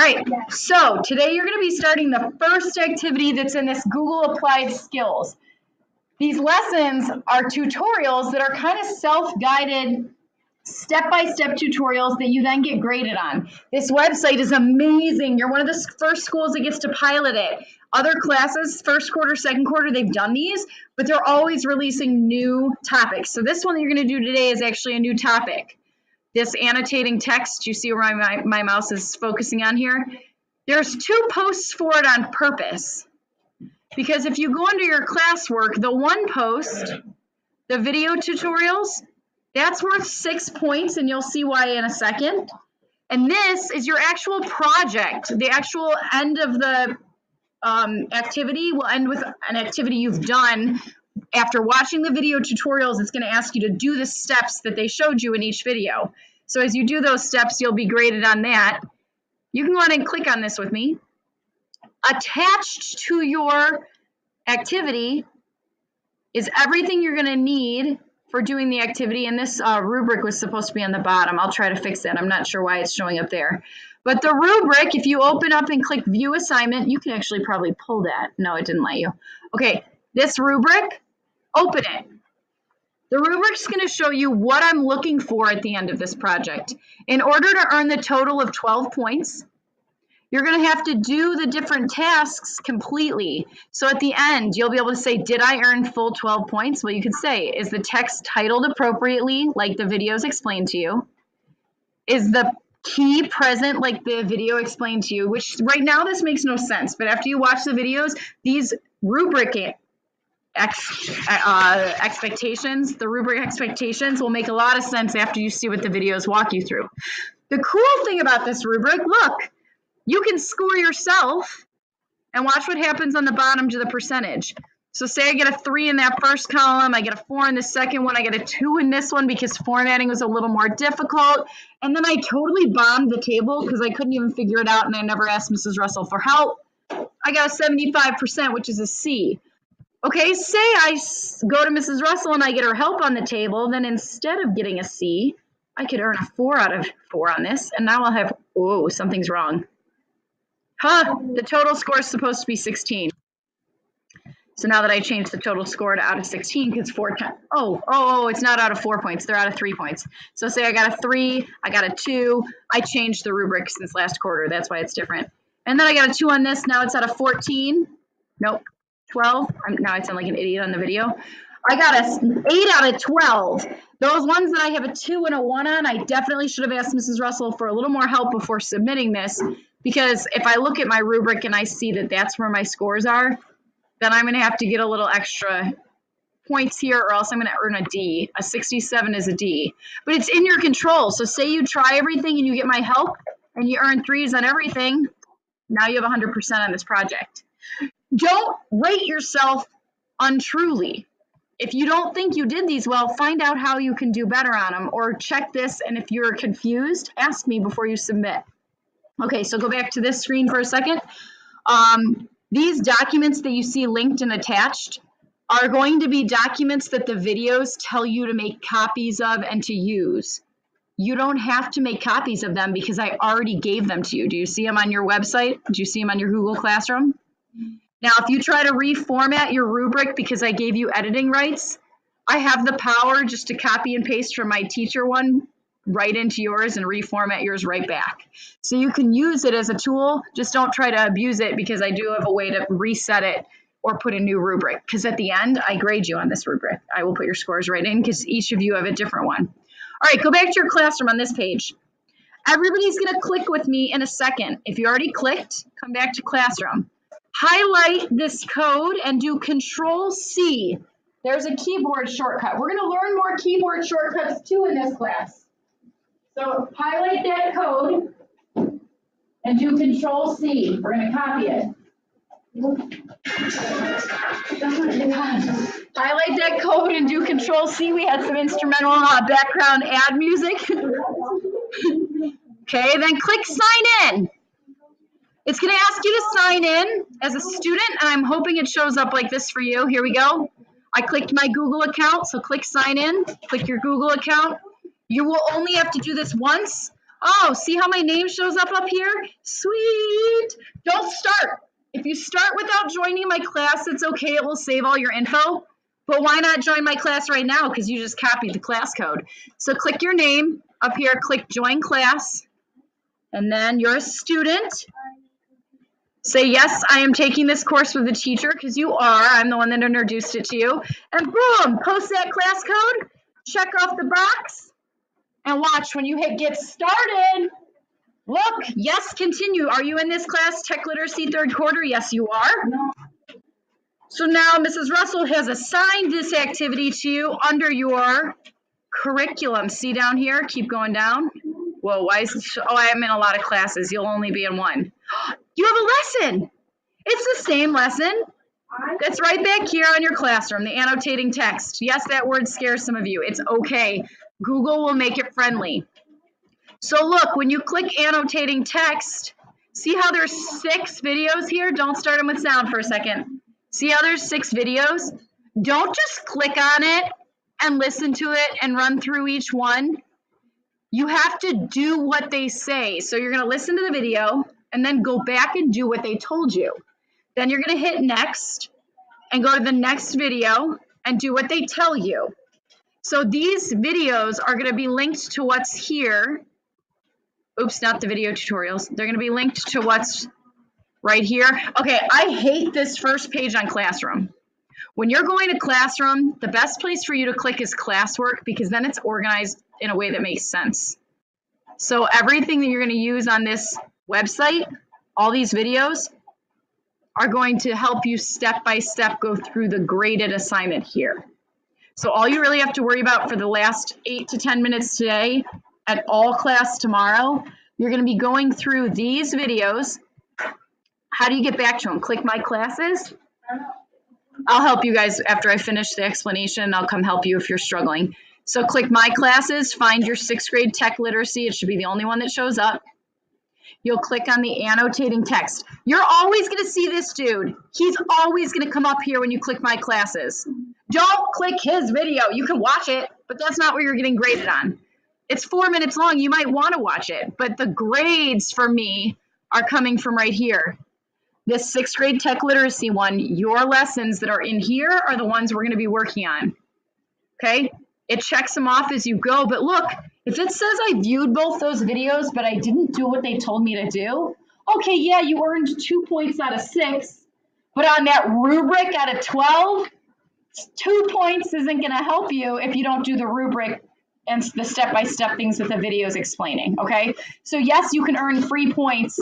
right, so today you're going to be starting the first activity that's in this Google Applied Skills. These lessons are tutorials that are kind of self-guided, step-by-step tutorials that you then get graded on. This website is amazing. You're one of the first schools that gets to pilot it. Other classes, first quarter, second quarter, they've done these, but they're always releasing new topics. So this one that you're going to do today is actually a new topic. This annotating text, you see where my mouse is focusing on here? There's 2 posts for it on purpose. Because if you go under your classwork, the one post, the video tutorials, that's worth 6 points, and you'll see why in a second. And this is your actual project. The actual end of the activity will end with an activity you've done. After watching the video tutorials, it's going to ask you to do the steps that they showed you in each video. So as you do those steps, you'll be graded on that. You can go ahead and click on this with me. Attached to your activity is everything you're going to need for doing the activity, and this rubric was supposed to be on the bottom. I'll try to fix that. I'm not sure why it's showing up there. But the rubric, if you open up and click View Assignment, you can actually probably pull that. No, it didn't let you. Okay, this rubric, open it. The rubric's going to show you what I'm looking for at the end of this project. In order to earn the total of 12 points, you're going to have to do the different tasks completely. So at the end, you'll be able to say, did I earn full 12 points? Well, you could say, is the text titled appropriately, like the videos explained to you? Is the key present, like the video explained to you? Which right now, this makes no sense. But after you watch the videos, these rubric expectations, the rubric expectations will make a lot of sense after you see what the videos walk you through. The cool thing about this rubric, look, you can score yourself and watch what happens on the bottom to the percentage. So say I get a 3 in that first column, I get a 4 in the second one, I get a 2 in this one because formatting was a little more difficult. And then I totally bombed the table because I couldn't even figure it out and I never asked Mrs. Russell for help. I got a 75%, which is a C. Okay, say I go to Mrs. Russell and I get her help on the table, then instead of getting a C, I could earn a 4 out of 4 on this, and now I'll have, oh, something's wrong. The total score is supposed to be 16. So now that I changed the total score to out of 16, because 4 times, it's not out of 4 points, they're out of 3 points. So say I got a 3, I got a 2, I changed the rubric since last quarter, that's why it's different. And then I got a 2 on this, now it's out of 14. Nope. 12. Now I sound like an idiot on the video. I got a 8 out of 12. Those ones that I have a 2 and a 1 on, I definitely should have asked Mrs. Russell for a little more help before submitting this, because if I look at my rubric and I see that that's where my scores are, then I'm going to have to get a little extra points here, or else I'm going to earn a D. A 67 is a D. But it's in your control. So say you try everything and you get my help and you earn 3s on everything, now you have 100% on this project. Don't rate yourself untruly. If you don't think you did these well, find out how you can do better on them, or check this, and if you're confused, ask me before you submit. Okay, so go back to this screen for a second. These documents that you see linked and attached are going to be documents that the videos tell you to make copies of and to use. You don't have to make copies of them because I already gave them to you. Do you see them on your website? Do you see them on your Google Classroom? Now, if you try to reformat your rubric because I gave you editing rights, I have the power just to copy and paste from my teacher one right into yours and reformat yours right back. So you can use it as a tool, just don't try to abuse it, because I do have a way to reset it or put a new rubric, because at the end, I grade you on this rubric. I will put your scores right in because each of you have a different one. All right, go back to your classroom on this page. Everybody's going to click with me in a second. If you already clicked, come back to classroom. Highlight this code and do Control-C. There's a keyboard shortcut. We're going to learn more keyboard shortcuts too in this class. So highlight that code and do Control-C. We're going to copy it. Highlight that code and do Control-C. We had some instrumental background ad music. Okay, then click Sign In. It's going to ask you to sign in as a student, and I'm hoping it shows up like this for you. Here we go. I clicked my Google account, so click Sign In. Click your Google account. You will only have to do this once. Oh, see how my name shows up here? Sweet. Don't start. If you start without joining my class, it's okay. It will save all your info. But why not join my class right now? Because you just copied the class code. So click your name up here, click join class, and then you're a student. Say, yes, I am taking this course with a teacher, because you are. I'm the one that introduced it to you. And boom, post that class code, check off the box, and watch when you hit get started. Look, yes, continue. Are you in this class, Tech Literacy third quarter? Yes, you are. No. So now Mrs. Russell has assigned this activity to you under your curriculum. See down here? Keep going down. Whoa, why is this? Oh, I'm in a lot of classes. You'll only be in one. You have a lesson. It's the same lesson. That's right back here on your classroom, the annotating text. Yes, that word scares some of you. It's okay. Google will make it friendly. So look, when you click annotating text, see how there's 6 videos here? Don't start them with sound for a second. See how there's 6 videos? Don't just click on it and listen to it and run through each one. You have to do what they say. So you're going to listen to the video and then go back and do what they told you. Then you're going to hit next and go to the next video and do what they tell you. So these videos are going to be linked to what's here. Oops, not the video tutorials. They're going to be linked to what's right here. Okay, I hate this first page on Classroom. When you're going to Classroom, the best place for you to click is classwork, because then it's organized in a way that makes sense. So everything that you're going to use on this website, all these videos, are going to help you step by step go through the graded assignment here. So all you really have to worry about for the last 8 to 10 minutes today at all class tomorrow, you're going to be going through these videos. How do you get back to them? Click my classes. I'll help you guys after I finish the explanation. I'll come help you if you're struggling. So click my classes, find your 6th grade tech literacy. It should be the only one that shows up. You'll click on the annotating text. You're always going to see this dude. He's always going to come up here when you click my classes. Don't click his video. You can watch it, but that's not what you're getting graded on. It's 4 minutes long. You might want to watch it, but the grades for me are coming from right here. This 6th grade tech literacy one, your lessons that are in here are the ones we're going to be working on. Okay? It checks them off as you go, but look, if it says I viewed both those videos, but I didn't do what they told me to do, okay, yeah, you earned 2 points out of 6, but on that rubric out of 12, 2 points isn't going to help you if you don't do the rubric and the step-by-step things that the video is explaining, okay? So yes, you can earn 3 points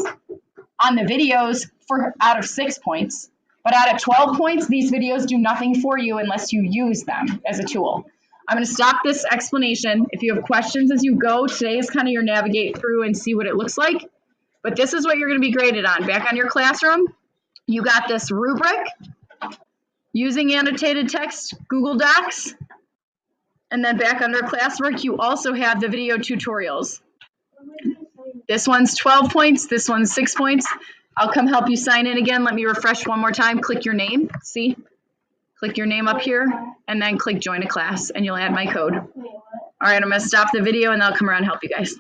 on the videos for out of 6 points, but out of 12 points, these videos do nothing for you unless you use them as a tool. I'm going to stop this explanation. If you have questions as you go, today is kind of your navigate through and see what it looks like. But this is what you're going to be graded on. Back on your classroom, you got this rubric using annotated text, Google Docs. And then back under classwork, you also have the video tutorials. This one's 12 points. This one's 6 points. I'll come help you sign in again. Let me refresh one more time. Click your name. See? Click your name up here, and then click join a class, and you'll add my code. All right, I'm going to stop the video, and I'll come around and help you guys.